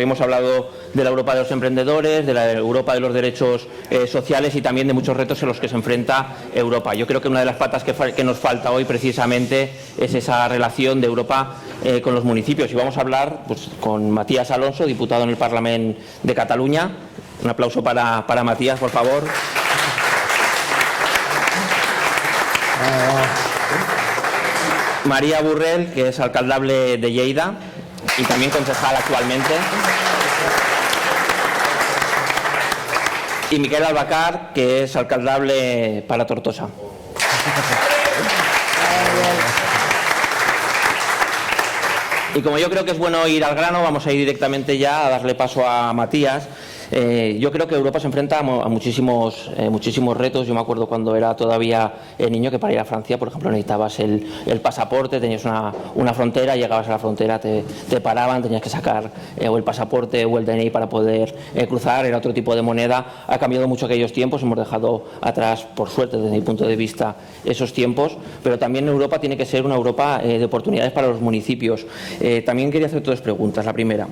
Hemos hablado de la Europa de los emprendedores, de la Europa de los derechos sociales y también de muchos retos en los que se enfrenta Europa. Yo creo que una de las patas que nos falta hoy precisamente es esa relación de Europa con los municipios. Y vamos a hablar pues, con Matías Alonso, diputado en el Parlamento de Cataluña. Un aplauso para Matías, por favor. María Burrell, que es alcaldable de Lleida y también concejal actualmente. Y Miquel Albacar, que es alcaldable para Tortosa. Y como yo creo que es bueno ir al grano, vamos a ir directamente ya a darle paso a Matías. Yo creo que Europa se enfrenta a muchísimos retos. Yo me acuerdo cuando era todavía niño que para ir a Francia, por ejemplo, necesitabas el pasaporte, tenías una frontera, llegabas a la frontera, te paraban, tenías que sacar o el pasaporte o el DNI para poder cruzar, era otro tipo de moneda. Ha cambiado mucho aquellos tiempos, hemos dejado atrás, por suerte, desde mi punto de vista, esos tiempos, pero también Europa tiene que ser una Europa de oportunidades para los municipios. También quería hacer dos preguntas. La primera,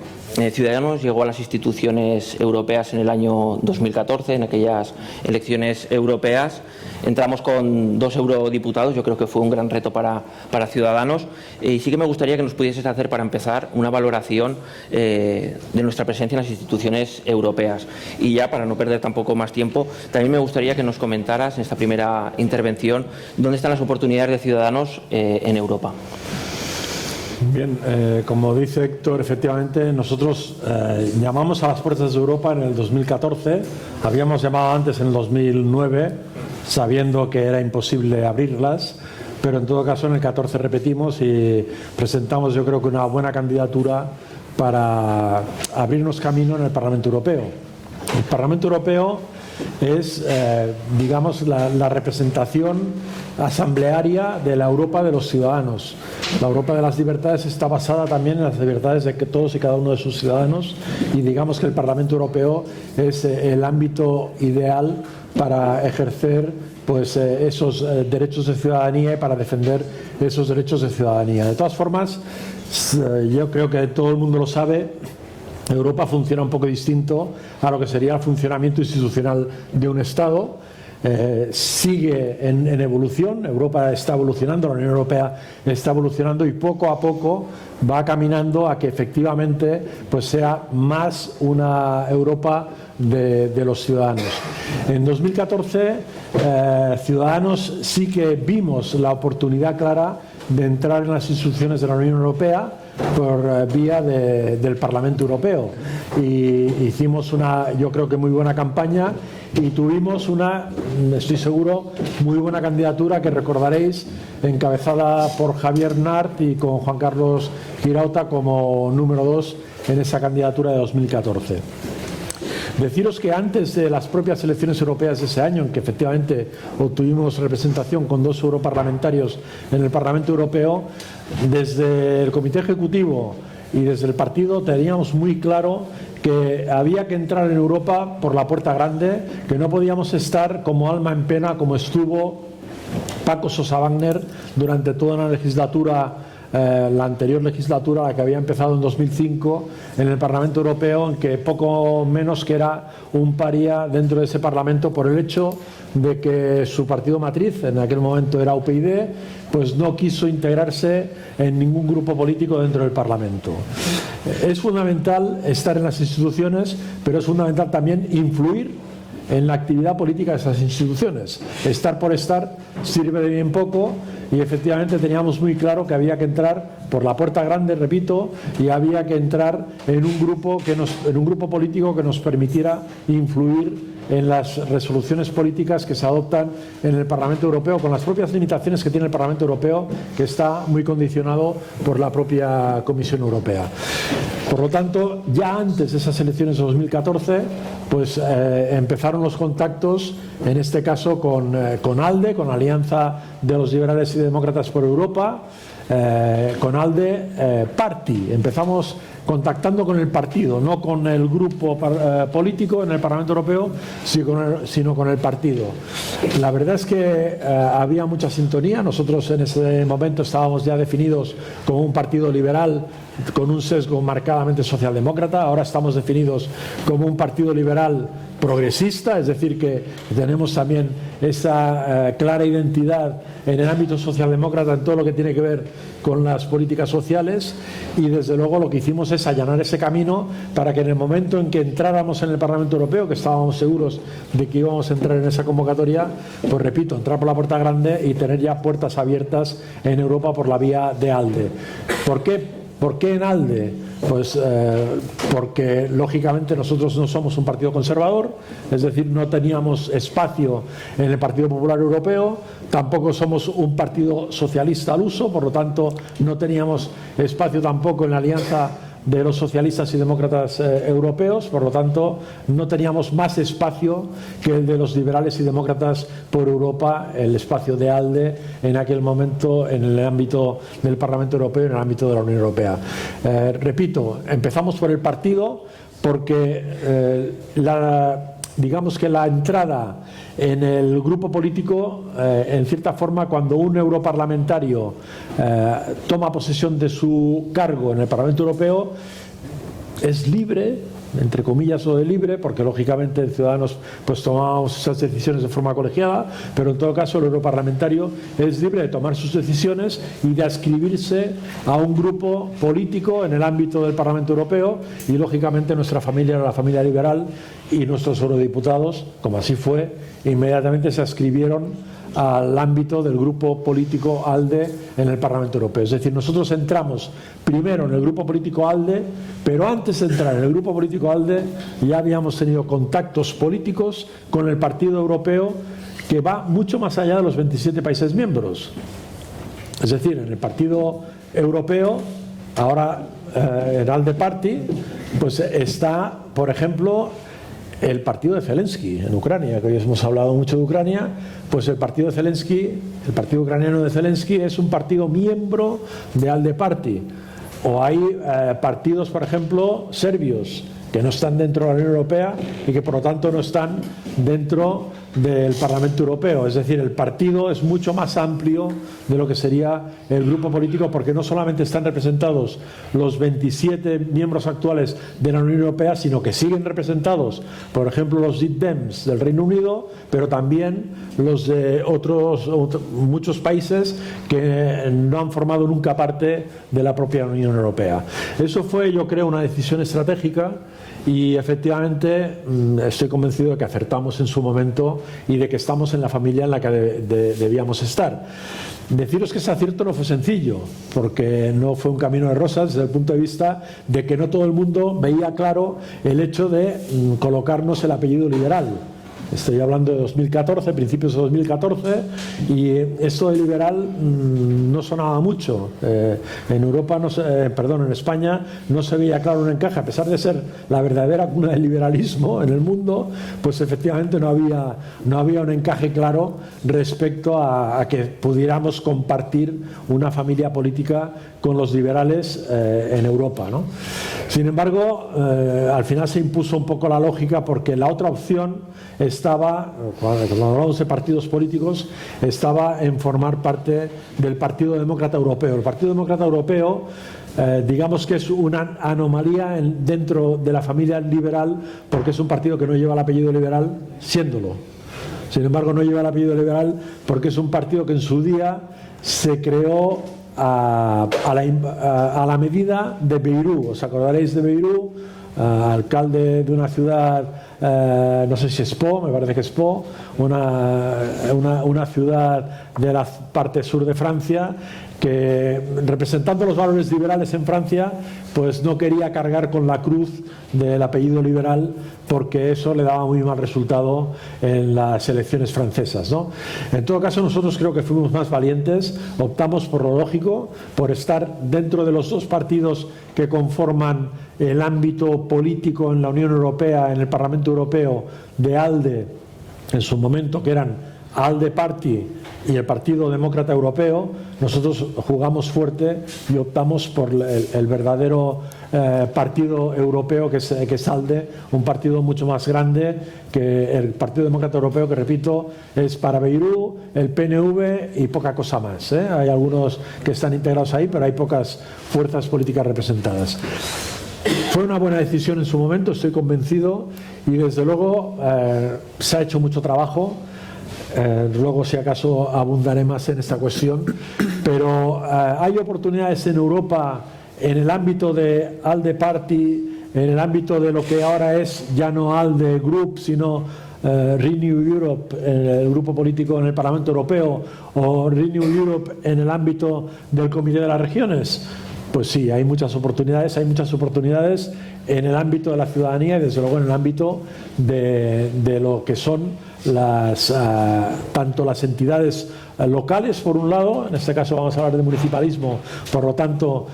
Ciudadanos llegó a las instituciones europeas en el año 2014, en aquellas elecciones europeas. Entramos con 2 eurodiputados, yo creo que fue un gran reto para Ciudadanos. Y sí que me gustaría que nos pudieses hacer, para empezar, una valoración de nuestra presencia en las instituciones europeas. Y ya, para no perder tampoco más tiempo, también me gustaría que nos comentaras en esta primera intervención dónde están las oportunidades de Ciudadanos en Europa. Bien, como dice Héctor, efectivamente nosotros llamamos a las puertas de Europa en el 2014, habíamos llamado antes en el 2009, sabiendo que era imposible abrirlas, pero en todo caso en el 14 repetimos y presentamos, yo creo que una buena candidatura para abrirnos camino en el Parlamento Europeo. El Parlamento Europeo es, digamos, la representación asamblearia de la Europa de los ciudadanos. La Europa de las libertades está basada también en las libertades de todos y cada uno de sus ciudadanos, y digamos que el Parlamento Europeo es el ámbito ideal para ejercer pues, esos derechos de ciudadanía y para defender esos derechos de ciudadanía. De todas formas, yo creo que todo el mundo lo sabe, Europa funciona un poco distinto a lo que sería el funcionamiento institucional de un Estado. Sigue en evolución, Europa está evolucionando, la Unión Europea está evolucionando y poco a poco va caminando a que efectivamente pues sea más una Europa de los ciudadanos. En 2014 Ciudadanos sí que vimos la oportunidad clara de entrar en las instituciones de la Unión Europea por vía del Parlamento Europeo, y hicimos una, yo creo que muy buena campaña, y tuvimos una, estoy seguro, muy buena candidatura que recordaréis, encabezada por Javier Nart y con Juan Carlos Girauta como número 2 en esa candidatura de 2014. Deciros que antes de las propias elecciones europeas de ese año, en que efectivamente obtuvimos representación con 2 europarlamentarios en el Parlamento Europeo, desde el Comité Ejecutivo y desde el partido teníamos muy claro que había que entrar en Europa por la puerta grande, que no podíamos estar como alma en pena como estuvo Paco Sosa Wagner durante toda una legislatura, la anterior legislatura, la que había empezado en 2005 en el Parlamento Europeo, en que poco menos que era un paria dentro de ese Parlamento por el hecho de que su partido matriz, en aquel momento era UPyD, pues no quiso integrarse en ningún grupo político dentro del Parlamento. Es fundamental estar en las instituciones, pero es fundamental también influir en la actividad política de esas instituciones. Estar por estar sirve de bien poco, y efectivamente teníamos muy claro que había que entrar por la puerta grande, repito, y había que entrar en un grupo político que nos permitiera influir en las resoluciones políticas que se adoptan en el Parlamento Europeo, con las propias limitaciones que tiene el Parlamento Europeo, que está muy condicionado por la propia Comisión Europea. Por lo tanto, ya antes de esas elecciones de 2014, pues empezaron los contactos, en este caso con ALDE, con la Alianza de los Liberales y Demócratas por Europa, con ALDE Party. Empezamos contactando con el partido, no con el grupo político en el Parlamento Europeo, sino con el partido. La verdad es que había mucha sintonía. Nosotros en ese momento estábamos ya definidos como un partido liberal con un sesgo marcadamente socialdemócrata. Ahora estamos definidos como un partido liberal progresista, es decir, que tenemos también esa clara identidad en el ámbito socialdemócrata en todo lo que tiene que ver con las políticas sociales, y desde luego lo que hicimos es allanar ese camino para que en el momento en que entráramos en el Parlamento Europeo, que estábamos seguros de que íbamos a entrar en esa convocatoria, pues repito, entrar por la puerta grande y tener ya puertas abiertas en Europa por la vía de ALDE. ¿Por qué en ALDE? Pues porque lógicamente nosotros no somos un partido conservador, es decir, no teníamos espacio en el Partido Popular Europeo, tampoco somos un partido socialista al uso, por lo tanto no teníamos espacio tampoco en la alianza de los socialistas y demócratas europeos, por lo tanto no teníamos más espacio que el de los liberales y demócratas por Europa, el espacio de ALDE en aquel momento en el ámbito del Parlamento Europeo y en el ámbito de la Unión Europea. Repito, empezamos por el partido porque digamos que la entrada en el grupo político, en cierta forma, cuando un europarlamentario toma posesión de su cargo en el Parlamento Europeo, es libre, entre comillas lo de libre, porque lógicamente en Ciudadanos pues tomamos esas decisiones de forma colegiada, pero en todo caso el europarlamentario es libre de tomar sus decisiones y de adscribirse a un grupo político en el ámbito del Parlamento Europeo, y lógicamente nuestra familia era la familia liberal, y nuestros eurodiputados, como así fue, inmediatamente se adscribieron al ámbito del grupo político ALDE en el Parlamento Europeo. Es decir, nosotros entramos primero en el grupo político ALDE, pero antes de entrar en el grupo político ALDE ya habíamos tenido contactos políticos con el Partido Europeo, que va mucho más allá de los 27 países miembros. Es decir, en el Partido Europeo, ahora en ALDE Party, pues está, por ejemplo, el partido de Zelensky en Ucrania, que hoy hemos hablado mucho de Ucrania. Pues el partido de Zelensky, el partido ucraniano de Zelensky, es un partido miembro de ALDE Party. O hay partidos, por ejemplo, serbios, que no están dentro de la Unión Europea y que por lo tanto no están dentro del Parlamento Europeo. Es decir, el partido es mucho más amplio de lo que sería el grupo político, porque no solamente están representados los 27 miembros actuales de la Unión Europea, sino que siguen representados, por ejemplo, los Lib Dems del Reino Unido, pero también los de muchos países que no han formado nunca parte de la propia Unión Europea. Eso fue, yo creo, una decisión estratégica, y efectivamente estoy convencido de que acertamos en su momento y de que estamos en la familia en la que debíamos estar. Deciros que ese acierto no fue sencillo, porque no fue un camino de rosas desde el punto de vista de que no todo el mundo veía claro el hecho de colocarnos el apellido liberal. Estoy hablando de 2014, principios de 2014, y esto de liberal no sonaba mucho. En Europa, en España no se veía claro un encaje, a pesar de ser la verdadera cuna del liberalismo en el mundo, pues efectivamente no había un encaje claro respecto a que pudiéramos compartir una familia política con los liberales en Europa, ¿no? Sin embargo, al final se impuso un poco la lógica, porque la otra opción estaba, cuando hablamos de partidos políticos, estaba en formar parte del Partido Demócrata Europeo. El Partido Demócrata Europeo, digamos que es una anomalía dentro de la familia liberal, porque es un partido que no lleva el apellido liberal siéndolo. Sin embargo, no lleva el apellido liberal porque es un partido que en su día se creó a la medida de Beirut. ¿Os acordaréis de Beirut? Alcalde de una ciudad, no sé si es Po, me parece que es Po, una ciudad de la parte sur de Francia, que representando los valores liberales en Francia, pues no quería cargar con la cruz del apellido liberal, porque eso le daba muy mal resultado en las elecciones francesas, ¿no? En todo caso, nosotros creo que fuimos más valientes, optamos por lo lógico, por estar dentro de los dos partidos que conforman el ámbito político en la Unión Europea, en el Parlamento Europeo, de ALDE en su momento, que eran ALDE Party y el Partido Demócrata Europeo, nosotros jugamos fuerte y optamos por el verdadero partido europeo, que es ALDE, un partido mucho más grande que el Partido Demócrata Europeo, que repito, es para Beirut, el PNV y poca cosa más, ¿eh? Hay algunos que están integrados ahí, pero hay pocas fuerzas políticas representadas. Fue una buena decisión en su momento, estoy convencido, y desde luego se ha hecho mucho trabajo. Luego, si acaso, abundaré más en esta cuestión, pero hay oportunidades en Europa en el ámbito de ALDE Party, en el ámbito de lo que ahora es ya no ALDE Group, sino Renew Europe, el grupo político en el Parlamento Europeo, o Renew Europe en el ámbito del Comité de las Regiones. Pues sí, hay muchas oportunidades en el ámbito de la ciudadanía y desde luego en el ámbito de lo que son tanto las entidades locales, por un lado, en este caso vamos a hablar de municipalismo, por lo tanto,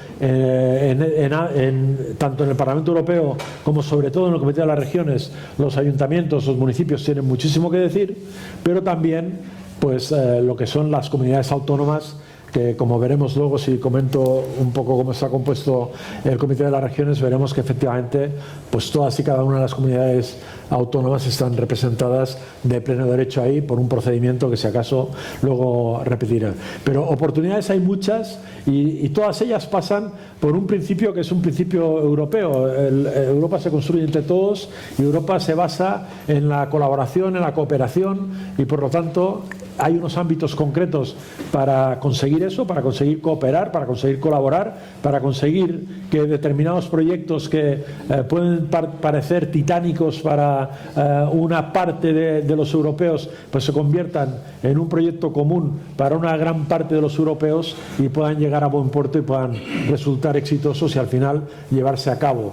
tanto en el Parlamento Europeo como sobre todo en el Comité de las Regiones, los ayuntamientos, los municipios tienen muchísimo que decir, pero también pues lo que son las comunidades autónomas, que como veremos luego, si comento un poco cómo está compuesto el Comité de las Regiones, veremos que efectivamente pues todas y cada una de las comunidades autónomas están representadas de pleno derecho ahí por un procedimiento que si acaso luego repetiré. Pero oportunidades hay muchas y todas ellas pasan por un principio que es un principio europeo. Europa se construye entre todos y Europa se basa en la colaboración, en la cooperación y por lo tanto hay unos ámbitos concretos para conseguir eso, para conseguir cooperar, para conseguir colaborar, para conseguir que determinados proyectos que pueden parecer titánicos para una parte de los europeos, pues se conviertan en un proyecto común para una gran parte de los europeos y puedan llegar a buen puerto y puedan resultar exitosos y al final llevarse a cabo.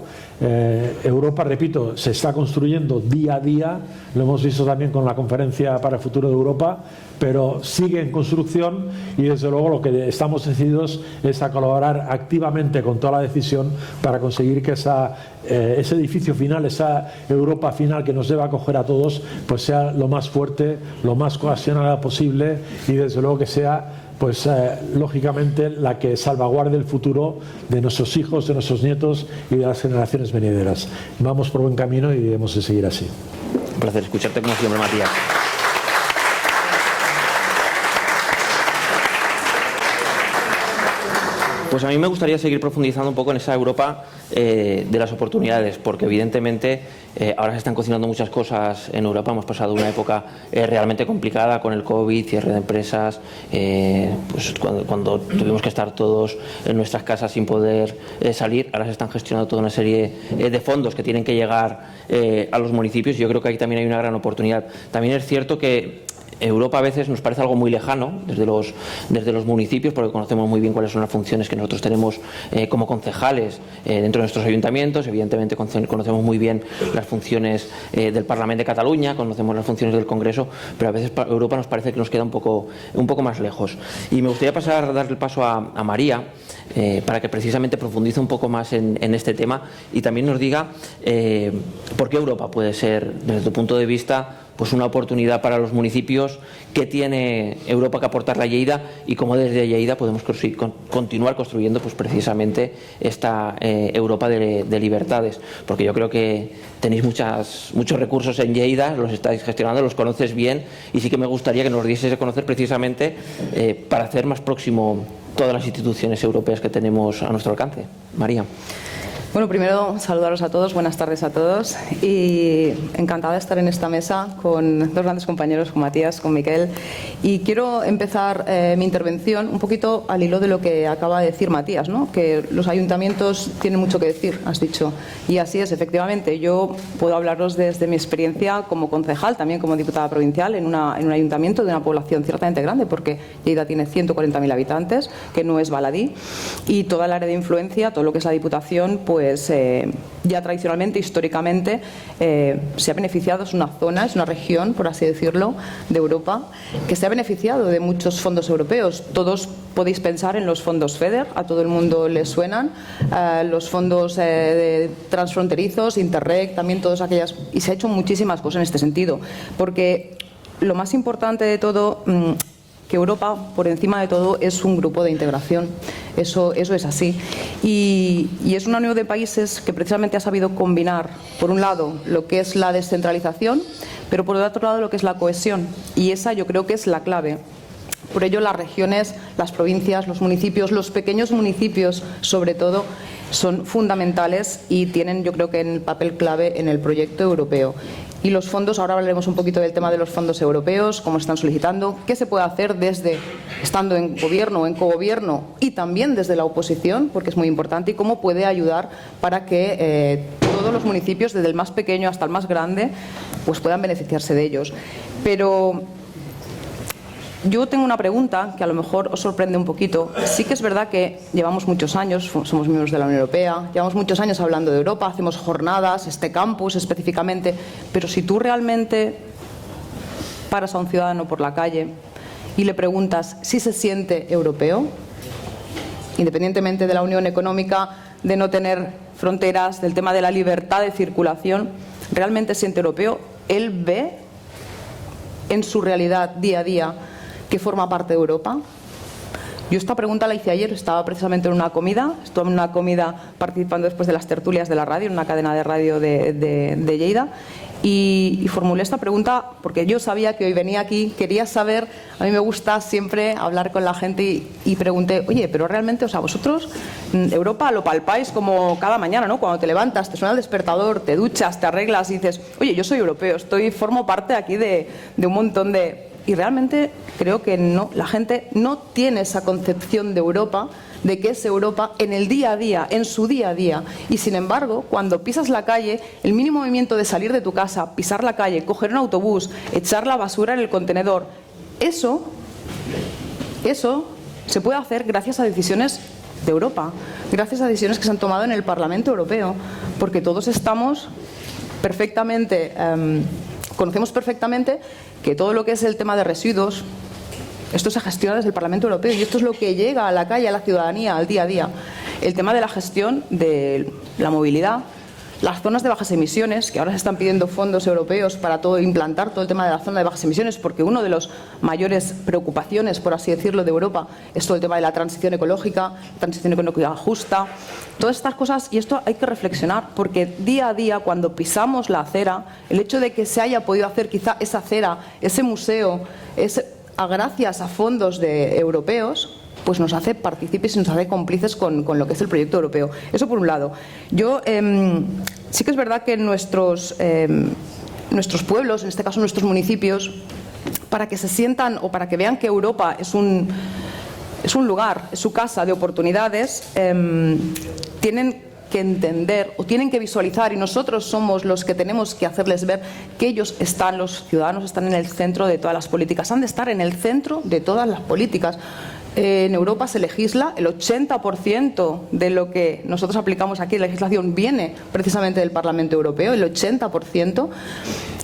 Europa, repito, se está construyendo día a día, lo hemos visto también con la Conferencia para el Futuro de Europa, pero sigue en construcción y desde luego lo que estamos decididos es a colaborar activamente con toda la decisión para conseguir que ese edificio final, esa Europa final que nos deba acoger a todos, pues sea lo más fuerte, lo más cohesionada posible y desde luego que sea pues lógicamente la que salvaguarde el futuro de nuestros hijos, de nuestros nietos y de las generaciones venideras. Vamos por buen camino y debemos de seguir así. Un placer escucharte como siempre, Matías. Pues a mí me gustaría seguir profundizando un poco en esa Europa de las oportunidades, porque evidentemente ahora se están cocinando muchas cosas en Europa. Hemos pasado una época realmente complicada con el COVID, cierre de empresas, pues cuando tuvimos que estar todos en nuestras casas sin poder salir. Ahora se están gestionando toda una serie de fondos que tienen que llegar a los municipios y yo creo que ahí también hay una gran oportunidad. También es cierto que Europa a veces nos parece algo muy lejano desde los municipios, porque conocemos muy bien cuáles son las funciones que nosotros tenemos como concejales dentro de nuestros ayuntamientos. Evidentemente conocemos muy bien las funciones del Parlamento de Cataluña, conocemos las funciones del Congreso, pero a veces Europa nos parece que nos queda un poco más lejos. Y me gustaría darle el paso a María para que precisamente profundice un poco más en este tema y también nos diga por qué Europa puede ser, desde tu punto de vista, pues una oportunidad para los municipios, que tiene Europa que aportarle a Lleida y cómo desde Lleida podemos continuar construyendo pues precisamente esta Europa de libertades, porque yo creo que tenéis muchos recursos en Lleida, los estáis gestionando, los conoces bien y sí que me gustaría que nos dieses a conocer precisamente para hacer más próximo todas las instituciones europeas que tenemos a nuestro alcance. María. Bueno, primero saludaros a todos, buenas tardes a todos y encantada de estar en esta mesa con dos grandes compañeros, con Matías, con Miquel, y quiero empezar mi intervención un poquito al hilo de lo que acaba de decir Matías, ¿no? Que los ayuntamientos tienen mucho que decir, has dicho, y así es, efectivamente. Yo puedo hablaros desde mi experiencia como concejal, también como diputada provincial en un ayuntamiento de una población ciertamente grande, porque Lleida tiene 140.000 habitantes, que no es baladí, y toda el área de influencia, todo lo que es la Diputación, pues ya tradicionalmente, históricamente, se ha beneficiado, es una zona, es una región, por así decirlo, de Europa, que se ha beneficiado de muchos fondos europeos. Todos podéis pensar en los fondos FEDER, a todo el mundo les suenan, los fondos transfronterizos, Interreg, también todas aquellas, y se ha hecho muchísimas cosas en este sentido, porque lo más importante de todo, que Europa, por encima de todo, es un grupo de integración. Eso es así. Y es una unión de países que precisamente ha sabido combinar, por un lado, lo que es la descentralización, pero por otro lado, lo que es la cohesión. Y esa yo creo que es la clave. Por ello, las regiones, las provincias, los municipios, los pequeños municipios, sobre todo, son fundamentales y tienen, yo creo que, el papel clave en el proyecto europeo. Y los fondos, ahora hablaremos un poquito del tema de los fondos europeos, cómo se están solicitando, qué se puede hacer desde estando en gobierno o en cogobierno y también desde la oposición, porque es muy importante, y cómo puede ayudar para que todos los municipios, desde el más pequeño hasta el más grande, pues puedan beneficiarse de ellos. Pero yo tengo una pregunta que a lo mejor os sorprende un poquito. Sí que es verdad que llevamos muchos años, somos miembros de la Unión Europea, llevamos muchos años hablando de Europa, hacemos jornadas, este campus específicamente, pero si tú realmente paras a un ciudadano por la calle y le preguntas si se siente europeo, independientemente de la unión económica, de no tener fronteras, del tema de la libertad de circulación, realmente siente europeo, él ve en su realidad día a día que forma parte de Europa. Yo esta pregunta la hice ayer, estaba precisamente en una comida, estuve en una comida participando después de las tertulias de la radio, en una cadena de radio de Lleida, y formulé esta pregunta porque yo sabía que hoy venía aquí, quería saber, a mí me gusta siempre hablar con la gente y pregunté, oye, pero realmente, o sea, vosotros Europa lo palpáis como cada mañana, ¿no? Cuando te levantas, te suena el despertador, te duchas, te arreglas y dices, oye, yo soy europeo, formo parte aquí de un montón de... Y realmente creo que no, la gente no tiene esa concepción de Europa, de qué es Europa en el día a día, en su día a día. Y sin embargo, cuando pisas la calle, el mínimo movimiento de salir de tu casa, pisar la calle, coger un autobús, echar la basura en el contenedor, eso se puede hacer gracias a decisiones de Europa, gracias a decisiones que se han tomado en el Parlamento Europeo, porque todos estamos perfectamente, conocemos perfectamente que todo lo que es el tema de residuos, esto se gestiona desde el Parlamento Europeo y esto es lo que llega a la calle, a la ciudadanía, al día a día. El tema de la gestión de la movilidad, las zonas de bajas emisiones, que ahora se están pidiendo fondos europeos para implantar todo el tema de la zona de bajas emisiones, porque una de las mayores preocupaciones, por así decirlo, de Europa es todo el tema de la transición ecológica justa, todas estas cosas, y esto hay que reflexionar, porque día a día, cuando pisamos la acera, el hecho de que se haya podido hacer quizá esa acera, ese museo, gracias a fondos europeos, pues nos hace partícipes y nos hace cómplices con lo que es el proyecto europeo. Eso por un lado. Yo sí que es verdad que nuestros pueblos, en este caso nuestros municipios, para que se sientan o para que vean que Europa es un lugar, es su casa de oportunidades, tienen que entender o tienen que visualizar, y nosotros somos los que tenemos que hacerles ver que los ciudadanos están en el centro de todas las políticas, han de estar en el centro de todas las políticas. En Europa se legisla, el 80% de lo que nosotros aplicamos aquí en la legislación viene precisamente del Parlamento Europeo, el 80%,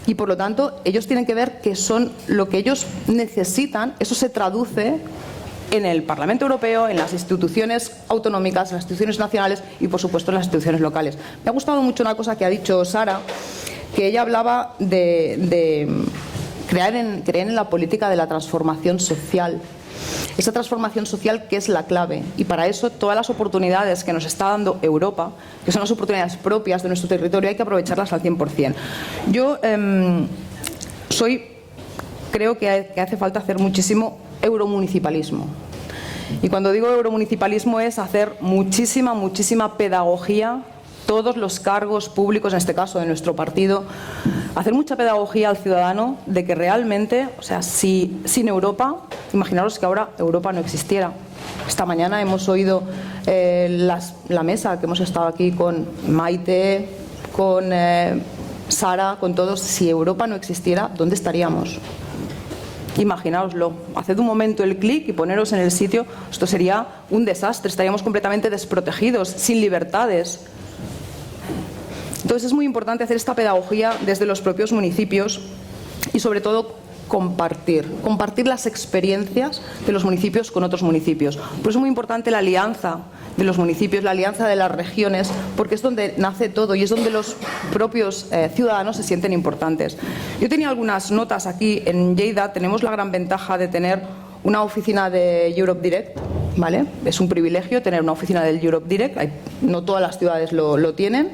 y por lo tanto ellos tienen que ver que son lo que ellos necesitan, eso se traduce en el Parlamento Europeo, en las instituciones autonómicas, en las instituciones nacionales y por supuesto en las instituciones locales. Me ha gustado mucho una cosa que ha dicho Sara, que ella hablaba de creer en la política de la transformación social. Esa transformación social que es la clave, y para eso todas las oportunidades que nos está dando Europa, que son las oportunidades propias de nuestro territorio, hay que aprovecharlas al 100%. Yo creo que hace falta hacer muchísimo euromunicipalismo, y cuando digo euromunicipalismo es hacer muchísima pedagogía, todos los cargos públicos, en este caso de nuestro partido, hacer mucha pedagogía al ciudadano de que realmente, o sea, sin Europa, imaginaros que ahora Europa no existiera. Esta mañana hemos oído la mesa que hemos estado aquí con Maite, con Sara, con todos. Si Europa no existiera, ¿dónde estaríamos? Imaginaoslo, haced un momento el clic y poneros en el sitio. Esto sería un desastre, estaríamos completamente desprotegidos, sin libertades. Entonces es muy importante hacer esta pedagogía desde los propios municipios y sobre todo compartir las experiencias de los municipios con otros municipios. Por eso es muy importante la alianza de los municipios, la alianza de las regiones, porque es donde nace todo y es donde los propios ciudadanos se sienten importantes. Yo tenía algunas notas aquí. En Lleida tenemos la gran ventaja de tener una oficina de Europe Direct, ¿vale? Es un privilegio tener una oficina del Europe Direct, no todas las ciudades lo tienen.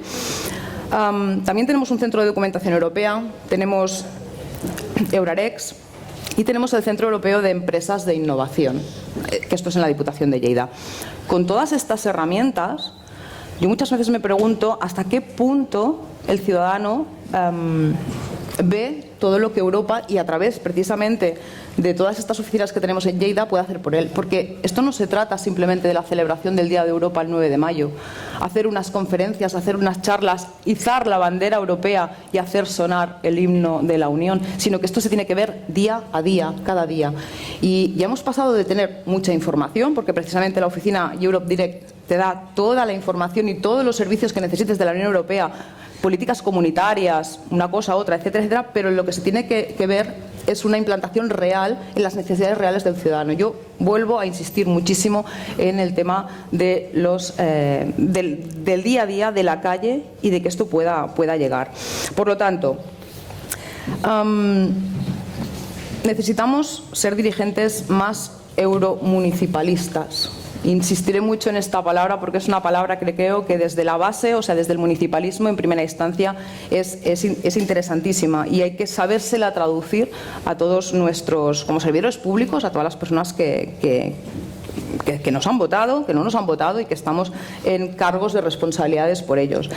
También tenemos un centro de documentación europea, tenemos Eurarex y tenemos el Centro Europeo de Empresas de Innovación, que esto es en la Diputación de Lleida. Con todas estas herramientas, yo muchas veces me pregunto hasta qué punto el ciudadano ve todo lo que Europa, y a través precisamente de todas estas oficinas que tenemos en Lleida, puede hacer por él. Porque esto no se trata simplemente de la celebración del Día de Europa el 9 de mayo, hacer unas conferencias, hacer unas charlas, izar la bandera europea y hacer sonar el himno de la Unión, sino que esto se tiene que ver día a día, cada día. Y ya hemos pasado de tener mucha información, porque precisamente la oficina Europe Direct te da toda la información y todos los servicios que necesites de la Unión Europea, políticas comunitarias, una cosa, otra, etcétera, etcétera, pero lo que se tiene que ver es una implantación real en las necesidades reales del ciudadano. Yo vuelvo a insistir muchísimo en el tema de del día a día, de la calle, y de que esto pueda llegar. Por lo tanto, necesitamos ser dirigentes más euromunicipalistas. Insistiré mucho en esta palabra porque es una palabra que creo que desde la base, o sea, desde el municipalismo en primera instancia, es interesantísima, y hay que sabérsela traducir a todos nuestros, como servidores públicos, a todas las personas que nos han votado, que no nos han votado y que estamos en cargos de responsabilidades por ellos.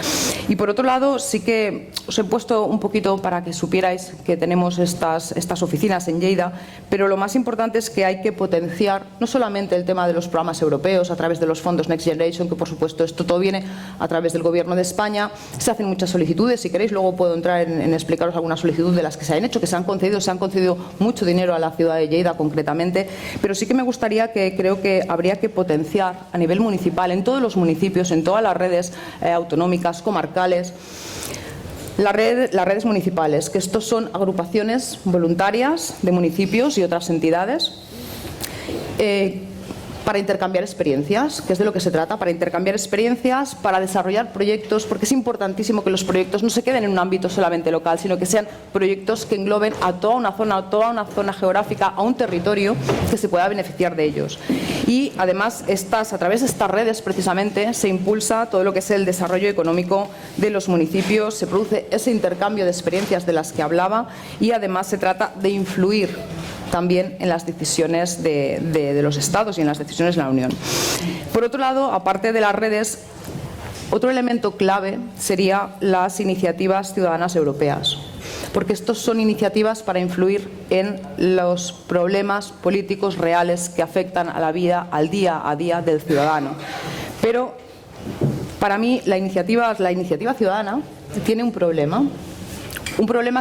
Y por otro lado, sí que os he puesto un poquito para que supierais que tenemos estas oficinas en Lleida, pero lo más importante es que hay que potenciar no solamente el tema de los programas europeos a través de los fondos Next Generation, que por supuesto esto todo viene a través del Gobierno de España. Se hacen muchas solicitudes, si queréis luego puedo entrar en explicaros alguna solicitud de las que se han hecho, que se han concedido mucho dinero a la ciudad de Lleida concretamente, pero sí que me gustaría, que creo que habría que potenciar a nivel municipal, en todos los municipios, en todas las redes autonómicas, comarcales, las redes municipales, que estos son agrupaciones voluntarias de municipios y otras entidades, para intercambiar experiencias, que es de lo que se trata, para intercambiar experiencias, para desarrollar proyectos, porque es importantísimo que los proyectos no se queden en un ámbito solamente local, sino que sean proyectos que engloben a toda una zona geográfica, a un territorio que se pueda beneficiar de ellos. Y además, a través de estas redes precisamente se impulsa todo lo que es el desarrollo económico de los municipios, se produce ese intercambio de experiencias de las que hablaba, y además se trata de influir también en las decisiones de los estados y en las decisiones de la Unión. Por otro lado, aparte de las redes, otro elemento clave sería las iniciativas ciudadanas europeas, porque estos son iniciativas para influir en los problemas políticos reales que afectan a la vida, al día a día del ciudadano. Pero para mí la iniciativa ciudadana tiene un problema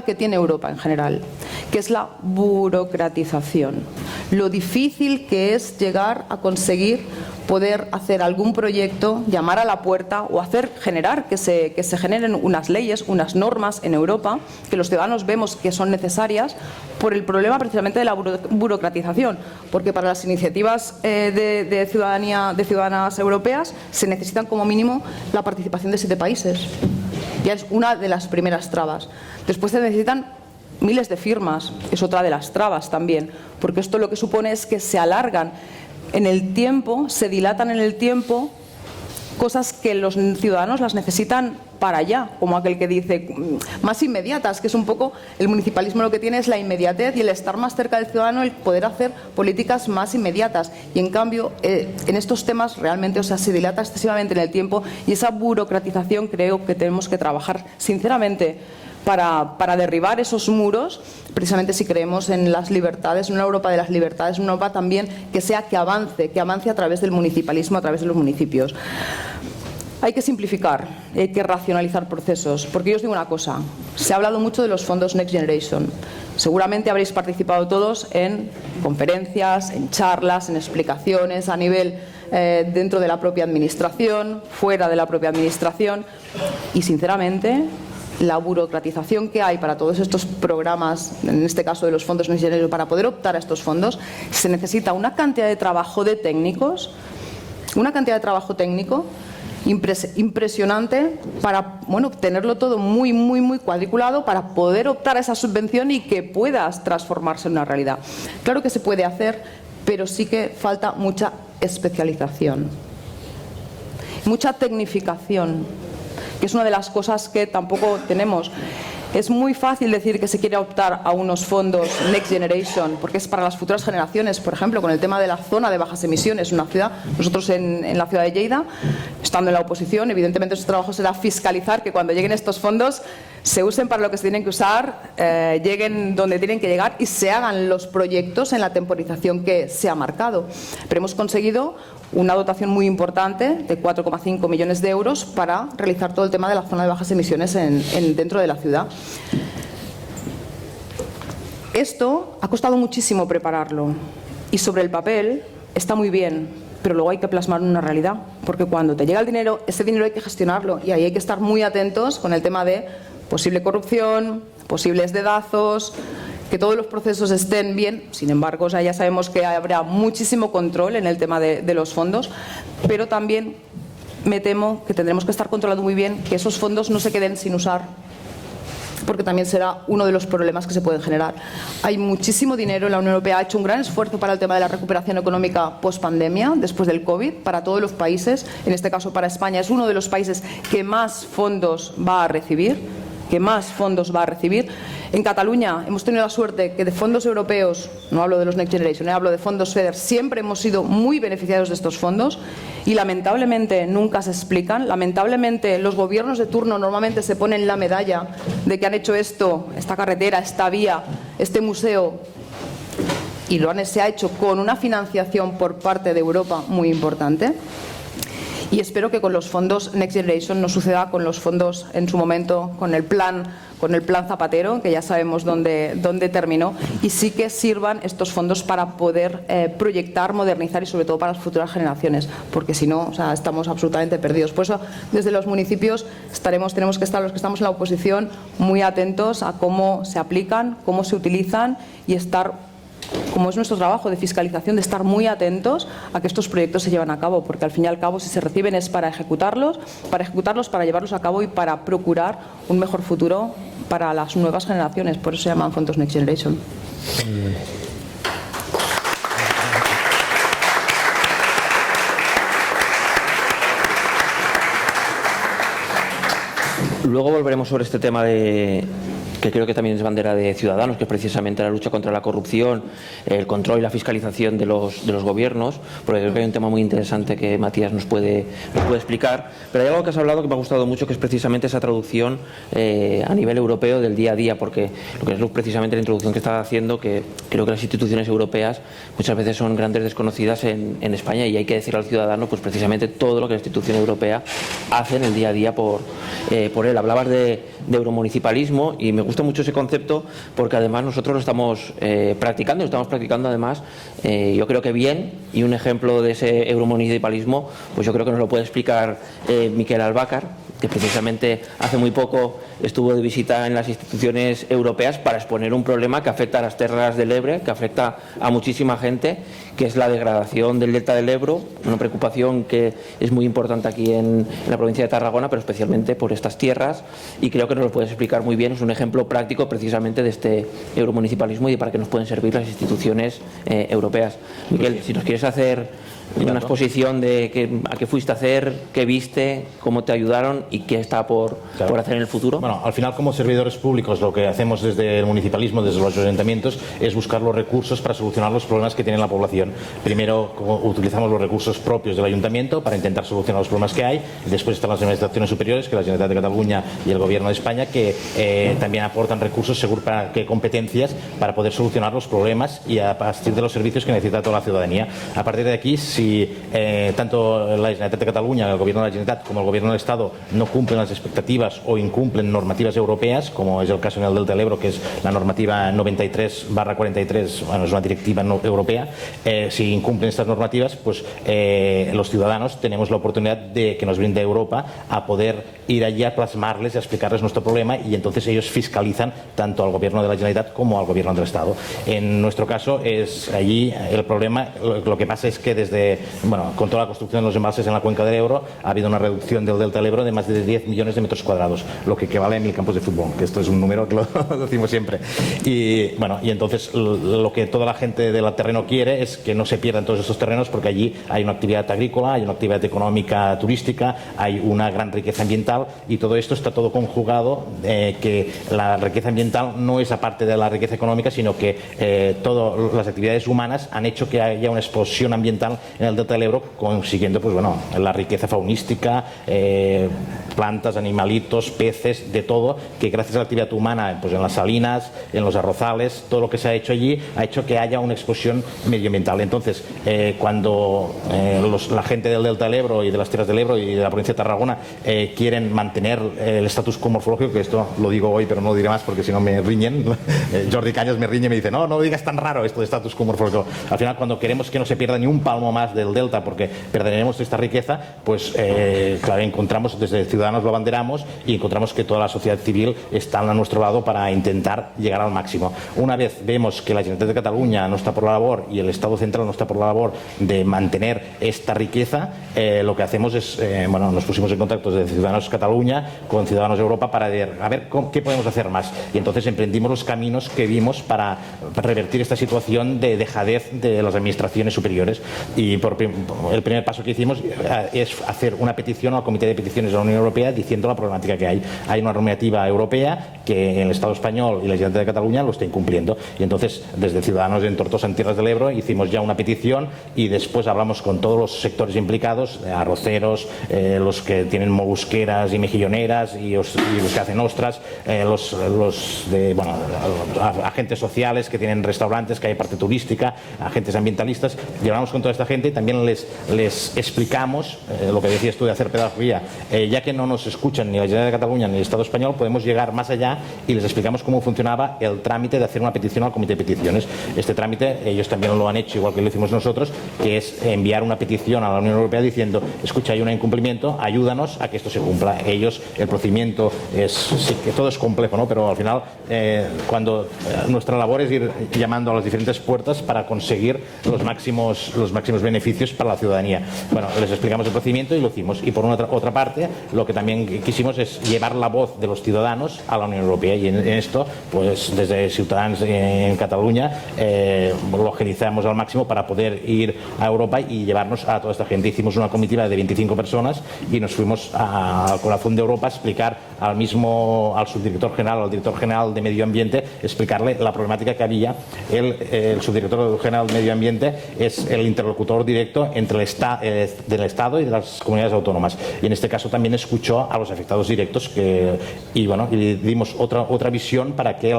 que tiene Europa en general, que es la burocratización. Lo difícil que es llegar a conseguir poder hacer algún proyecto, llamar a la puerta o generar que se generen unas leyes, unas normas en Europa que los ciudadanos vemos que son necesarias, por el problema precisamente de la burocratización, porque para las iniciativas de ciudadanas europeas se necesitan como mínimo la participación de 7 países. Ya es una de las primeras trabas. Después se necesitan miles de firmas, es otra de las trabas también, porque esto lo que supone es que se alargan en el tiempo, se dilatan en el tiempo cosas que los ciudadanos las necesitan para allá, como aquel que dice, más inmediatas, que es un poco, el municipalismo lo que tiene es la inmediatez y el estar más cerca del ciudadano, el poder hacer políticas más inmediatas, y en cambio en estos temas realmente, se dilata excesivamente en el tiempo, y esa burocratización creo que tenemos que trabajar sinceramente para derribar esos muros, precisamente si creemos en las libertades, en una Europa de las libertades, una Europa también que avance a través del municipalismo, a través de los municipios. Hay que simplificar, hay que racionalizar procesos, porque yo os digo una cosa, se ha hablado mucho de los fondos Next Generation. Seguramente habréis participado todos en conferencias, en charlas, en explicaciones a nivel dentro de la propia administración, fuera de la propia administración, y sinceramente la burocratización que hay para todos estos programas, en este caso de los fondos Next Generation, para poder optar a estos fondos, se necesita una cantidad de trabajo de técnicos, impresionante para tenerlo todo muy, muy, muy cuadriculado para poder optar a esa subvención y que puedas transformarse en una realidad. Claro que se puede hacer, pero sí que falta mucha especialización, mucha tecnificación, que es una de las cosas que tampoco tenemos. Es muy fácil decir que se quiere optar a unos fondos Next Generation, porque es para las futuras generaciones. Por ejemplo, con el tema de la zona de bajas emisiones, una ciudad, nosotros en la ciudad de Lleida, estando en la oposición, evidentemente nuestro trabajo será fiscalizar que cuando lleguen estos fondos se usen para lo que se tienen que usar, lleguen donde tienen que llegar y se hagan los proyectos en la temporización que se ha marcado. Pero hemos conseguido una dotación muy importante de 4,5 millones de euros para realizar todo el tema de la zona de bajas emisiones dentro de la ciudad. Esto ha costado muchísimo prepararlo y sobre el papel está muy bien, pero luego hay que plasmarlo en una realidad, porque cuando te llega el dinero, ese dinero hay que gestionarlo y ahí hay que estar muy atentos con el tema de posible corrupción, posibles dedazos, que todos los procesos estén bien. Sin embargo, ya sabemos que habrá muchísimo control en el tema de los fondos, pero también me temo que tendremos que estar controlando muy bien que esos fondos no se queden sin usar, porque también será uno de los problemas que se pueden generar. Hay muchísimo dinero, la Unión Europea ha hecho un gran esfuerzo para el tema de la recuperación económica post-pandemia, después del COVID, para todos los países. En este caso, para España, es uno de los países que más fondos va a recibir. En Cataluña hemos tenido la suerte que de fondos europeos, no hablo de los Next Generation, hablo de fondos FEDER, siempre hemos sido muy beneficiados de estos fondos y lamentablemente nunca se explican. Lamentablemente los gobiernos de turno normalmente se ponen la medalla de que han hecho esto, esta carretera, esta vía, este museo, y se ha hecho con una financiación por parte de Europa muy importante. Y espero que con los fondos Next Generation no suceda con los fondos en su momento, con el plan Zapatero, que ya sabemos dónde terminó, y sí que sirvan estos fondos para poder proyectar, modernizar y sobre todo para las futuras generaciones, porque si no, estamos absolutamente perdidos. Por eso, desde los municipios tenemos que estar, los que estamos en la oposición, muy atentos a cómo se aplican, cómo se utilizan y estar, como es nuestro trabajo de fiscalización, de estar muy atentos a que estos proyectos se lleven a cabo, porque al fin y al cabo si se reciben es para ejecutarlos, para llevarlos a cabo y para procurar un mejor futuro para las nuevas generaciones. Por eso se llaman fondos Next Generation. Luego volveremos sobre este tema que creo que también es bandera de Ciudadanos, que es precisamente la lucha contra la corrupción, el control y la fiscalización de los gobiernos, porque creo que hay un tema muy interesante que Matías nos puede explicar. Pero hay algo que has hablado que me ha gustado mucho, que es precisamente esa traducción a nivel europeo del día a día, porque lo que es precisamente la introducción que estás haciendo, que creo que las instituciones europeas muchas veces son grandes desconocidas en España, y hay que decirle al ciudadano pues precisamente todo lo que la institución europea hace en el día a día por él. Hablabas de euromunicipalismo y me gusta mucho ese concepto, porque además nosotros lo estamos practicando además yo creo que bien, y un ejemplo de ese euromunicipalismo pues yo creo que nos lo puede explicar Miquel Albácar, que precisamente hace muy poco estuvo de visita en las instituciones europeas para exponer un problema que afecta a las terras del Ebre, que afecta a muchísima gente, que es la degradación del delta del Ebro, una preocupación que es muy importante aquí en la provincia de Tarragona, pero especialmente por estas tierras, y creo que nos lo puedes explicar muy bien. Es un ejemplo práctico precisamente de este euromunicipalismo y de para qué nos pueden servir las instituciones europeas. Miquel, si nos quieres hacer una exposición de a qué fuiste a hacer, qué viste, cómo te ayudaron y qué está por hacer en el futuro. Bueno, al final, como servidores públicos, lo que hacemos desde el municipalismo, desde los ayuntamientos, es buscar los recursos para solucionar los problemas que tiene la población. Primero utilizamos los recursos propios del ayuntamiento para intentar solucionar los problemas que hay, y después están las administraciones superiores, que la Generalitat de Cataluña y el Gobierno de España, que también aportan recursos según para qué competencias para poder solucionar los problemas y a partir de los servicios que necesita toda la ciudadanía. A partir de aquí, si tanto la Generalitat de Cataluña, el Gobierno de la Generalitat, como el Gobierno del Estado no cumplen las expectativas o incumplen normativas europeas, como es el caso en el Delta del Ebro, que es la normativa 93/43, bueno, es una directiva europea, si incumplen estas normativas, pues los ciudadanos tenemos la oportunidad de que nos brinde Europa a poder ir allí a plasmarles y a explicarles nuestro problema, y entonces ellos fiscalizan tanto al Gobierno de la Generalitat como al Gobierno del Estado. En nuestro caso es allí el problema. Lo que pasa es que desde con toda la construcción de los embalses en la cuenca del Ebro, ha habido una reducción del delta del Ebro de más de 10 millones de metros cuadrados, lo que equivale a 1000 campos de fútbol, que esto es un número que lo decimos siempre. Y entonces lo que toda la gente del terreno quiere es que no se pierdan todos estos terrenos, porque allí hay una actividad agrícola, hay una actividad económica turística, hay una gran riqueza ambiental, y todo esto está todo conjugado, que la riqueza ambiental no es aparte de la riqueza económica, sino que todas las actividades humanas han hecho que haya una explosión ambiental en el delta del Ebro, consiguiendo la riqueza faunística, plantas, animalitos, peces, de todo, que gracias a la actividad humana, en las salinas, en los arrozales, todo lo que se ha hecho allí ha hecho que haya una explosión medioambiental. Entonces, cuando la gente del delta del Ebro y de las tierras del Ebro y de la provincia de Tarragona quieren mantener el status quo morfológico, que esto lo digo hoy pero no lo diré más porque si no me riñen, Jordi Cañas me riñe y me dice no lo digas tan raro esto de status quo morfológico. Al final, cuando queremos que no se pierda ni un palmo más del delta porque perderemos esta riqueza, pues claro, encontramos, desde Ciudadanos lo abanderamos, y encontramos que toda la sociedad civil está a nuestro lado para intentar llegar al máximo. Una vez vemos que la Generalitat de Cataluña no está por la labor y el Estado central no está por la labor de mantener esta riqueza, lo que hacemos es, nos pusimos en contacto desde Ciudadanos Cataluña con Ciudadanos Europa para ver qué podemos hacer más, y entonces emprendimos los caminos que vimos para revertir esta situación de dejadez de las administraciones superiores. Y el primer paso que hicimos es hacer una petición al Comité de Peticiones de la Unión Europea diciendo la problemática que hay. Hay una normativa europea que el Estado español y la Generalitat de Cataluña lo está incumpliendo, y entonces desde Ciudadanos en Tortosa, en Tierras del Ebro, hicimos ya una petición, y después hablamos con todos los sectores implicados, arroceros, los que tienen molusqueras y mejilloneras, y los que hacen ostras, agentes sociales que tienen restaurantes, que hay parte turística, agentes ambientalistas, y hablamos con toda esta gente y también les explicamos lo que decías tú de hacer pedagogía. Ya que no nos escuchan ni la Generalitat de Cataluña ni el Estado español, podemos llegar más allá y les explicamos cómo funcionaba el trámite de hacer una petición al Comité de Peticiones. Este trámite ellos también lo han hecho, igual que lo hicimos nosotros, que es enviar una petición a la Unión Europea diciendo: escucha, hay un incumplimiento, ayúdanos a que esto se cumpla. Ellos, el procedimiento sí que todo es complejo, ¿no? Pero al final, cuando nuestra labor es ir llamando a las diferentes puertas para conseguir los máximos beneficios para la ciudadanía. Bueno, les explicamos el procedimiento y lo hicimos. Y por otra parte, lo que también quisimos es llevar la voz de los ciudadanos a la Unión Europea, y en esto, pues desde Ciutadans en Cataluña lo agilizamos al máximo para poder ir a Europa y llevarnos a toda esta gente. Hicimos una comitiva de 25 personas y nos fuimos al corazón de Europa a explicar al subdirector general, al director general de Medio Ambiente, explicarle la problemática que había. El subdirector general de Medio Ambiente es el interlocutor directo entre del Estado y de las comunidades autónomas, y en este caso también escuchó a los afectados directos y le dimos otra visión para que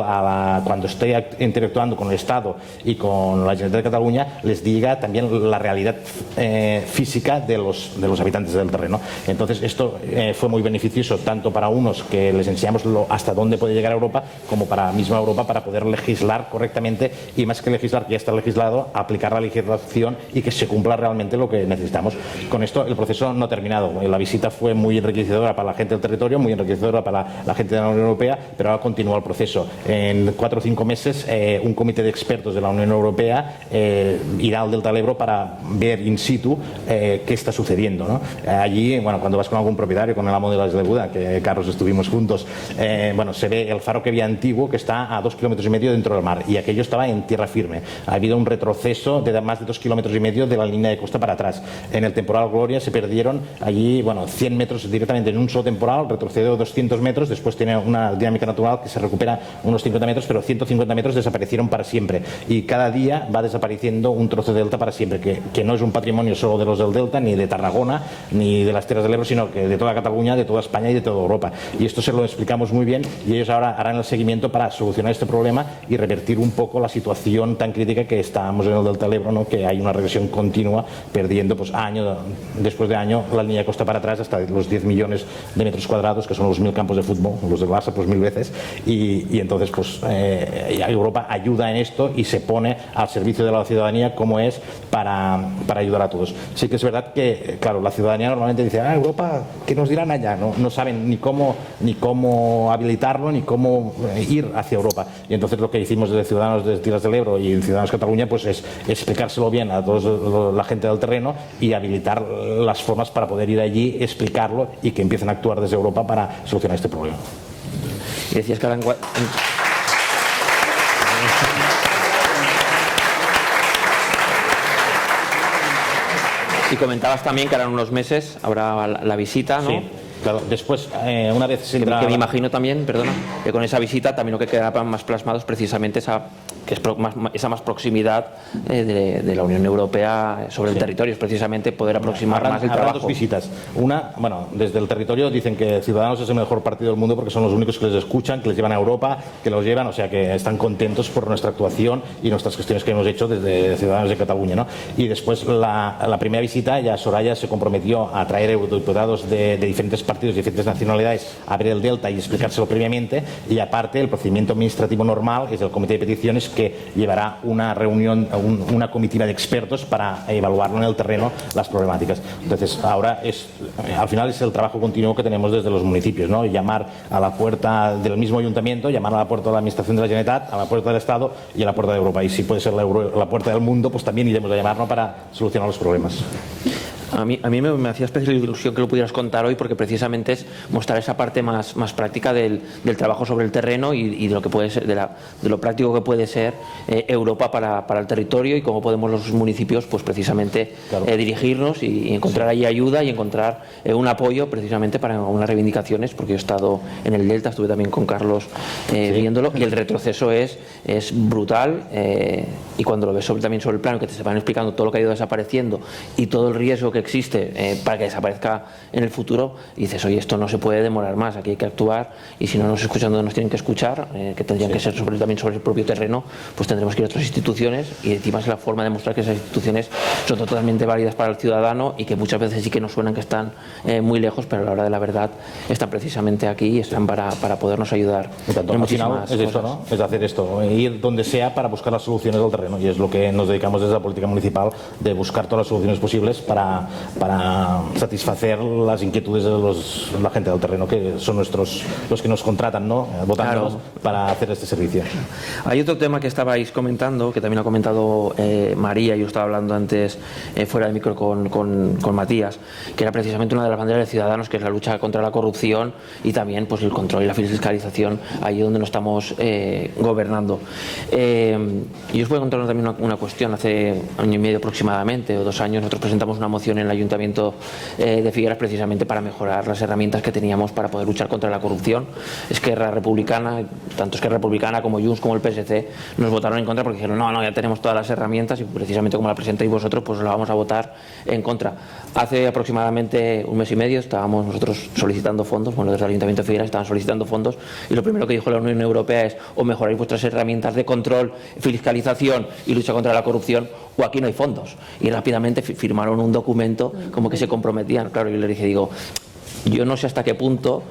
cuando esté interactuando con el Estado y con la Generalitat de Cataluña les diga también la realidad física de los habitantes del terreno. Entonces esto fue muy beneficioso tanto para unos, que les enseñamos hasta dónde puede llegar Europa, como para la misma Europa, para poder legislar correctamente, y más que legislar, que ya está legislado, aplicar la legislación y que se cumpla realmente lo que necesitamos. Con esto el proceso no ha terminado. La visita fue muy enriquecedora para la gente del territorio, muy enriquecedora para la gente de la Unión Europea, pero ahora continúa el proceso. En 4 o 5 meses un comité de expertos de la Unión Europea irá al delta del Ebro para ver in situ qué está sucediendo, ¿no? Allí, cuando vas con algún propietario, con el amo de la Eslebuda, que Carlos estuvimos juntos, se ve el faro que había antiguo, que está a 2,5 kilómetros dentro del mar, y aquello estaba en tierra firme. Ha habido un retroceso de más de 2,5 kilómetros de la línea de costa para atrás. En el temporal Gloria se perdieron allí 100 metros directamente en un solo temporal, retrocedió 200 metros, después tiene una dinámica natural que se recupera unos 50 metros, pero 150 metros desaparecieron para siempre, y cada día va desapareciendo un trozo de delta para siempre, que no es un patrimonio solo de los del delta, ni de Tarragona, ni de las tierras del Ebro, sino que de toda Cataluña, de toda España y de toda Europa. Y esto se lo explicamos muy bien, y ellos ahora harán el seguimiento para solucionar este problema y revertir un poco la situación tan crítica que estamos en el delta del Ebro, ¿no? Que hay una regresión continua, perdiendo año después de año la línea de costa para atrás hasta los 10 millones millones de metros cuadrados, que son los 1000 campos de fútbol, los del Barça pues 1000 veces, y entonces pues Europa ayuda en esto y se pone al servicio de la ciudadanía como es para ayudar a todos. Sí que es verdad que, claro, la ciudadanía normalmente dice, Europa, ¿qué nos dirán allá? No saben ni cómo habilitarlo, ni cómo ir hacia Europa. Y entonces lo que hicimos desde Ciudadanos de Tiras del Ebro y Ciudadanos Cataluña pues es explicárselo bien a toda la gente del terreno y habilitar las formas para poder ir allí, explicarlo y que empiecen a actuar desde Europa para solucionar este problema. Y decías que ahora y comentabas también que ahora en unos meses habrá la visita, ¿no? Sí. Claro, después, una vez se que me imagino también, perdona, que con esa visita también lo que queda más plasmado es precisamente esa más proximidad de la Unión Europea sobre el territorio, es precisamente poder aproximar más el trabajo. Habrá dos visitas. Una, bueno, desde el territorio dicen que Ciudadanos es el mejor partido del mundo porque son los únicos que les escuchan, que les llevan a Europa, que los llevan, o sea que están contentos por nuestra actuación y nuestras gestiones que hemos hecho desde Ciudadanos de Cataluña, ¿no? Y después la primera visita ya Soraya se comprometió a traer eurodiputados de diferentes partidos, de diferentes nacionalidades, a ver el Delta y explicárselo previamente, y aparte el procedimiento administrativo normal es el Comité de Peticiones, que llevará una reunión, una comitiva de expertos para evaluarlo en el terreno las problemáticas. Entonces ahora al final es el trabajo continuo que tenemos desde los municipios, ¿no? Llamar a la puerta del mismo ayuntamiento, llamar a la puerta de la Administración de la Generalitat, a la puerta del Estado y a la puerta de Europa, y si puede ser la puerta del mundo, pues también iremos a llamarnos para solucionar los problemas. A mí me hacía especial ilusión que lo pudieras contar hoy, porque precisamente es mostrar esa parte más práctica del trabajo sobre el terreno y de lo que puede ser, de lo práctico que puede ser Europa para el territorio, y cómo podemos los municipios pues precisamente dirigirnos y encontrar ahí ayuda y encontrar un apoyo precisamente para unas reivindicaciones, porque yo he estado en el Delta, estuve también con Carlos viéndolo, y el retroceso es brutal, y cuando lo ves también sobre el plano, que te van explicando todo lo que ha ido desapareciendo y todo el riesgo que existe para que desaparezca en el futuro, y dices, oye, esto no se puede demorar más, aquí hay que actuar, y si no nos escuchan donde nos tienen que escuchar, que tendrían que ser también sobre el propio terreno, pues tendremos que ir a otras instituciones, y encima es la forma de demostrar que esas instituciones son totalmente válidas para el ciudadano y que muchas veces sí que nos suenan que están muy lejos, pero a la hora de la verdad están precisamente aquí y están para podernos ayudar. Al final es esto, ¿no? Es hacer esto, ir donde sea para buscar las soluciones del terreno, y es lo que nos dedicamos desde la política municipal, de buscar todas las soluciones posibles para satisfacer las inquietudes de la gente del terreno, que son los que nos contratan, ¿no? Votándonos para hacer este servicio. Hay otro tema que estabais comentando, que también ha comentado María, y yo estaba hablando antes fuera del micro con Matías, que era precisamente una de las banderas de Ciudadanos, que es la lucha contra la corrupción y también pues el control y la fiscalización allí donde no estamos gobernando. Y os voy a contar también una cuestión. Hace año y medio aproximadamente, o 2 años, nosotros presentamos una moción en el Ayuntamiento de Figueras precisamente para mejorar las herramientas que teníamos para poder luchar contra la corrupción. Esquerra Republicana, tanto Esquerra Republicana como Junts como el PSC, nos votaron en contra porque dijeron, no, ya tenemos todas las herramientas, y precisamente como la presentáis vosotros, pues la vamos a votar en contra. Hace aproximadamente 1 mes y medio estábamos nosotros solicitando fondos, bueno, desde el Ayuntamiento de Figueras estaban solicitando fondos, y lo primero que dijo la Unión Europea es, o mejoráis vuestras herramientas de control, fiscalización y lucha contra la corrupción, o aquí no hay fondos. Y rápidamente firmaron un documento como que se comprometían. Claro, yo le dije, yo no sé hasta qué punto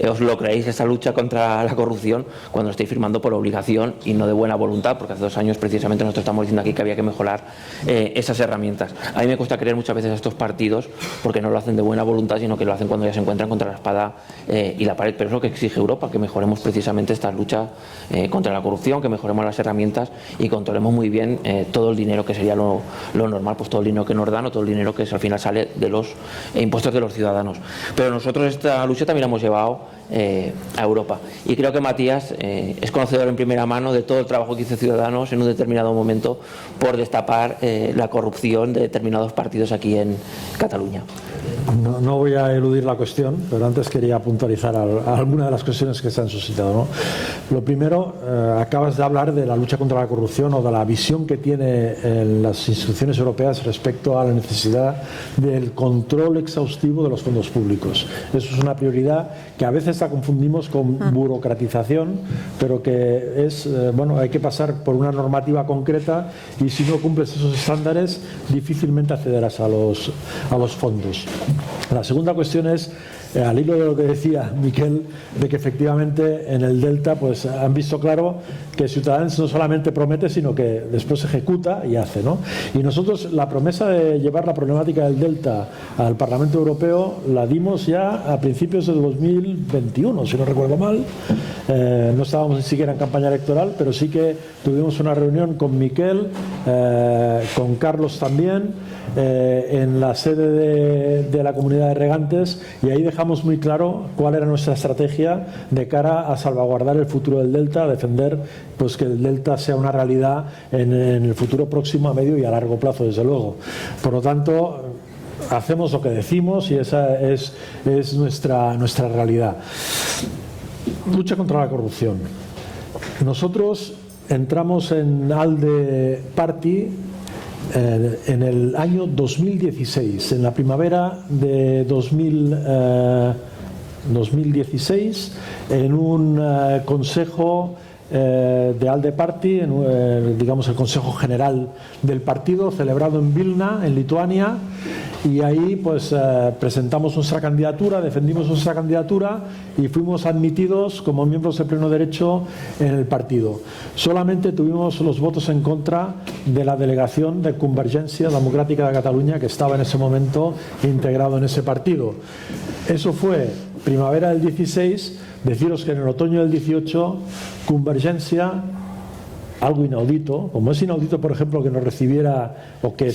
os lo creéis, esa lucha contra la corrupción, cuando estáis firmando por obligación y no de buena voluntad, porque hace 2 años precisamente nosotros estamos diciendo aquí que había que mejorar esas herramientas. A mí me cuesta creer muchas veces a estos partidos, porque no lo hacen de buena voluntad, sino que lo hacen cuando ya se encuentran contra la espada y la pared. Pero es lo que exige Europa, que mejoremos precisamente esta lucha contra la corrupción, que mejoremos las herramientas y controlemos muy bien todo el dinero, que sería lo normal, pues todo el dinero que nos dan, o todo el dinero que al final sale de los impuestos de los ciudadanos. Pero nosotros esta lucha también la hemos llevado a Europa, y creo que Matías es conocedor en primera mano de todo el trabajo que hizo Ciudadanos en un determinado momento por destapar la corrupción de determinados partidos aquí en Cataluña. No voy a eludir la cuestión, pero antes quería puntualizar algunas de las cuestiones que se han suscitado, ¿no? Lo primero, acabas de hablar de la lucha contra la corrupción, o de la visión que tiene las instituciones europeas respecto a la necesidad del control exhaustivo de los fondos públicos. Eso es una prioridad que a veces la confundimos con burocratización, pero que es, hay que pasar por una normativa concreta, y si no cumples esos estándares difícilmente accederás a los fondos. La segunda cuestión es al hilo de lo que decía Miquel, de que efectivamente en el Delta pues han visto claro que Ciudadanos no solamente promete, sino que después ejecuta y hace, ¿no? Y nosotros la promesa de llevar la problemática del Delta al Parlamento Europeo la dimos ya a principios de 2021, si no recuerdo mal. No estábamos ni siquiera en campaña electoral, pero sí que tuvimos una reunión con Miquel, con Carlos también, en la sede de la comunidad de regantes, y ahí dejamos muy claro cuál era nuestra estrategia de cara a salvaguardar el futuro del Delta, a defender pues que el Delta sea una realidad en el futuro próximo, a medio y a largo plazo, desde luego. Por lo tanto, hacemos lo que decimos y esa es nuestra realidad. Lucha contra la corrupción. Nosotros entramos en ALDE Party en el año 2016, en la primavera de 2016, en un consejo de ALDE Party, digamos el Consejo General del partido, celebrado en Vilna, en Lituania, y ahí pues presentamos nuestra candidatura, defendimos nuestra candidatura y fuimos admitidos como miembros de pleno derecho en el partido. Solamente tuvimos los votos en contra de la delegación de Convergència Democràtica de Cataluña, que estaba en ese momento integrado en ese partido. Eso fue primavera del 16. Deciros que en el otoño del 18 Convergència, algo inaudito, como es inaudito por ejemplo que nos recibiera o que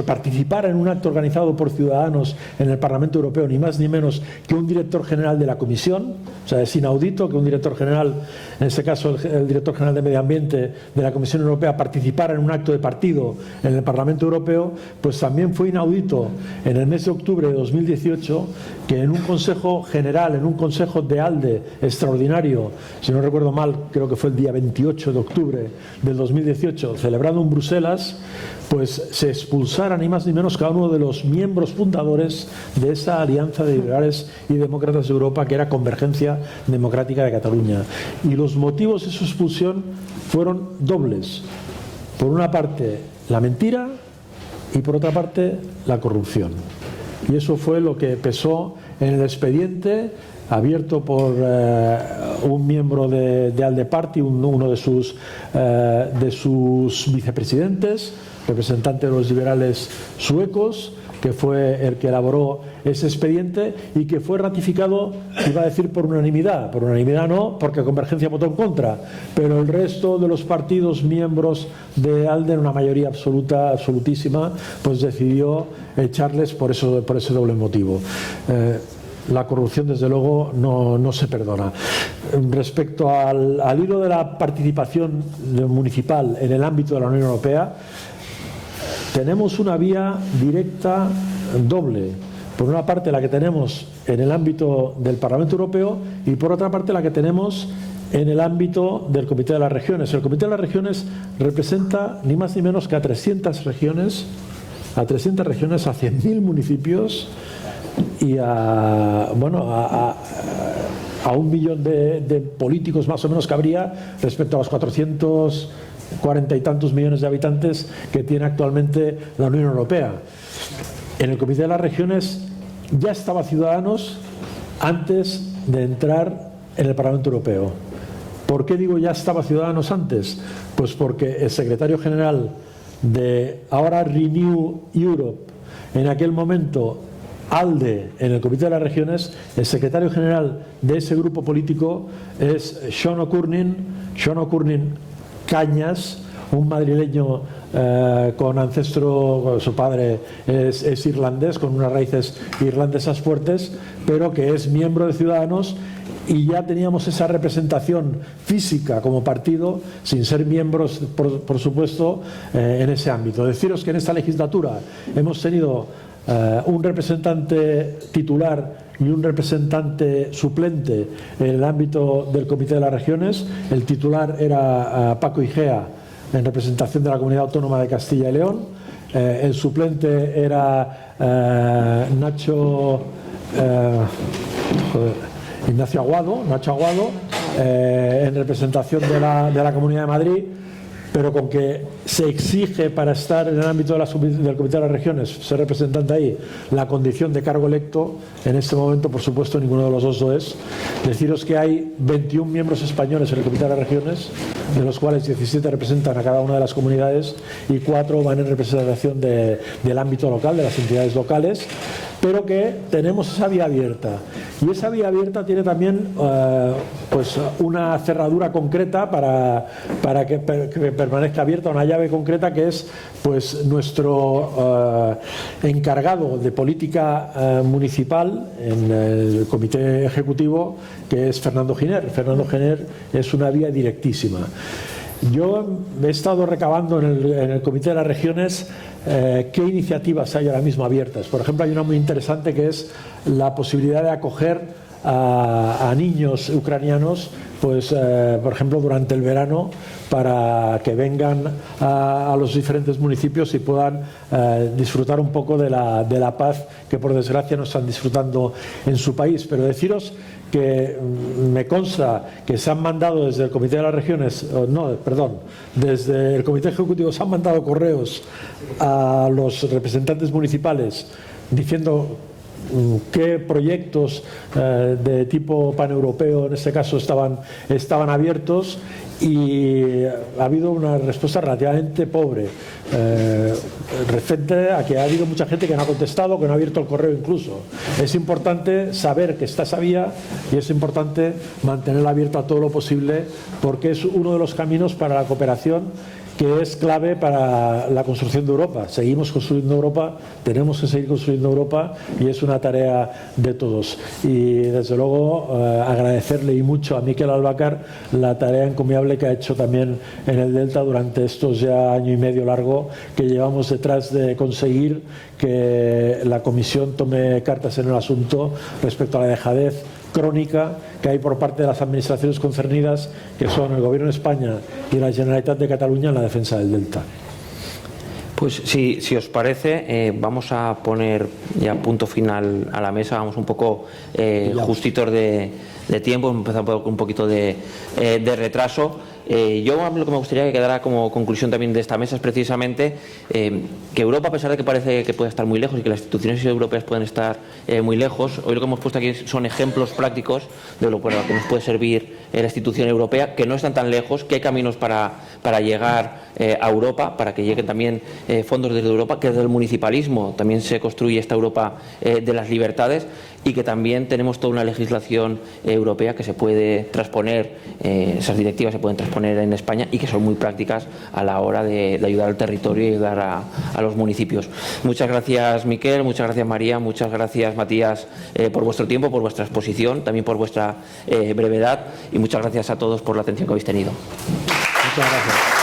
participara en un acto organizado por Ciudadanos en el Parlamento Europeo, ni más ni menos que un director general de la Comisión. O sea, es inaudito que un director general, en este caso el director general de Medio Ambiente de la Comisión Europea, participara en un acto de partido en el Parlamento Europeo. Pues también fue inaudito en el mes de octubre de 2018 que en un consejo general, en un consejo de ALDE extraordinario, si no recuerdo mal, creo que fue el día 28 de octubre del 2018, celebrado en Bruselas, pues se expulsara ni más ni menos cada uno de los miembros fundadores de esa alianza de liberales y demócratas de Europa, que era Convergencia Democrática de Cataluña. Y los motivos de su expulsión fueron dobles. Por una parte, la mentira, y por otra parte, la corrupción. Y eso fue lo que pesó en el expediente abierto por un miembro de ALDE Party, uno de sus vicepresidentes, representante de los liberales suecos, que fue el que elaboró ese expediente y que fue ratificado, iba a decir por unanimidad no, porque Convergencia votó en contra, pero el resto de los partidos miembros de ALDE, en una mayoría absolutísima, pues decidió echarles por ese doble motivo. La corrupción, desde luego, no se perdona. Respecto al hilo de la participación municipal en el ámbito de la Unión Europea, tenemos una vía directa doble. Por una parte, la que tenemos en el ámbito del Parlamento Europeo, y por otra parte, la que tenemos en el ámbito del Comité de las Regiones. El Comité de las Regiones representa ni más ni menos que a 300 regiones, a 100.000 municipios y a 1 millón de políticos más o menos que habría respecto a los 440 y tantos millones de habitantes que tiene actualmente la Unión Europea. En el Comité de las Regiones ya estaba Ciudadanos antes de entrar en el Parlamento Europeo. ¿Por qué digo ya estaba Ciudadanos antes? Pues porque el secretario general de ahora Renew Europe, en aquel momento ALDE, en el Comité de las Regiones, el secretario general de ese grupo político es Sean O'Curnin Cañas, un madrileño con ancestro, su padre es irlandés, con unas raíces irlandesas fuertes, pero que es miembro de Ciudadanos, y ya teníamos esa representación física como partido, sin ser miembros, por supuesto, en ese ámbito. Deciros que en esta legislatura hemos tenido un representante titular y un representante suplente en el ámbito del Comité de las Regiones. El titular era Paco Igea, en representación de la Comunidad Autónoma de Castilla y León. El suplente era Nacho Aguado, en representación de la Comunidad de Madrid. pero con que se exige para estar en el ámbito del Comité de las Regiones, ser representante ahí, la condición de cargo electo, en este momento, por supuesto, ninguno de los dos lo es. Deciros que hay 21 miembros españoles en el Comité de las Regiones, de los cuales 17 representan a cada una de las comunidades y 4 van en representación del ámbito local, de las entidades locales, pero que tenemos esa vía abierta. Y esa vía abierta tiene también pues una cerradura concreta para que permanezca abierta, una llave concreta, que es pues nuestro encargado de política municipal en el comité ejecutivo, que es Fernando Giner. Fernando Giner es una vía directísima. Yo he estado recabando en el Comité de las Regiones qué iniciativas hay ahora mismo abiertas. Por ejemplo, hay una muy interesante, que es la posibilidad de acoger a niños ucranianos, pues por ejemplo durante el verano, para que vengan a los diferentes municipios y puedan disfrutar un poco de la paz que por desgracia no están disfrutando en su país. Pero deciros que me consta que se han mandado desde el Comité de las Regiones, desde el Comité Ejecutivo se han mandado correos a los representantes municipales diciendo qué proyectos de tipo paneuropeo en este caso estaban abiertos, y ha habido una respuesta relativamente pobre referente a que ha habido mucha gente que no ha contestado, que no ha abierto el correo incluso. Es importante saber que está esa vía y es importante mantenerla abierta todo lo posible, porque es uno de los caminos para la cooperación que es clave para la construcción de Europa. Seguimos construyendo Europa, tenemos que seguir construyendo Europa, y es una tarea de todos. Y desde luego agradecerle y mucho a Miquel Albacar la tarea encomiable que ha hecho también en el Delta durante estos ya año y medio largo que llevamos detrás de conseguir que la Comisión tome cartas en el asunto respecto a la dejadez crónica que hay por parte de las administraciones concernidas, que son el Gobierno de España y la Generalitat de Cataluña, en la defensa del Delta. Pues si os parece, vamos a poner ya punto final a la mesa. Vamos un poco justitos de tiempo, empezamos con un poquito de retraso. Yo lo que me gustaría que quedara como conclusión también de esta mesa es precisamente que Europa, a pesar de que parece que puede estar muy lejos y que las instituciones europeas pueden estar muy lejos, hoy lo que hemos puesto aquí son ejemplos prácticos de lo que nos puede servir la institución europea, que no están tan lejos, que hay caminos para llegar a Europa, para que lleguen también fondos desde Europa, que desde el municipalismo también se construye esta Europa de las libertades, y que también tenemos toda una legislación europea que se puede transponer, esas directivas se pueden transponer en España y que son muy prácticas a la hora de ayudar al territorio y ayudar a los municipios. Muchas gracias, Miquel, muchas gracias, María, muchas gracias, Matías, por vuestro tiempo, por vuestra exposición, también por vuestra brevedad, y muchas gracias a todos por la atención que habéis tenido. Muchas gracias.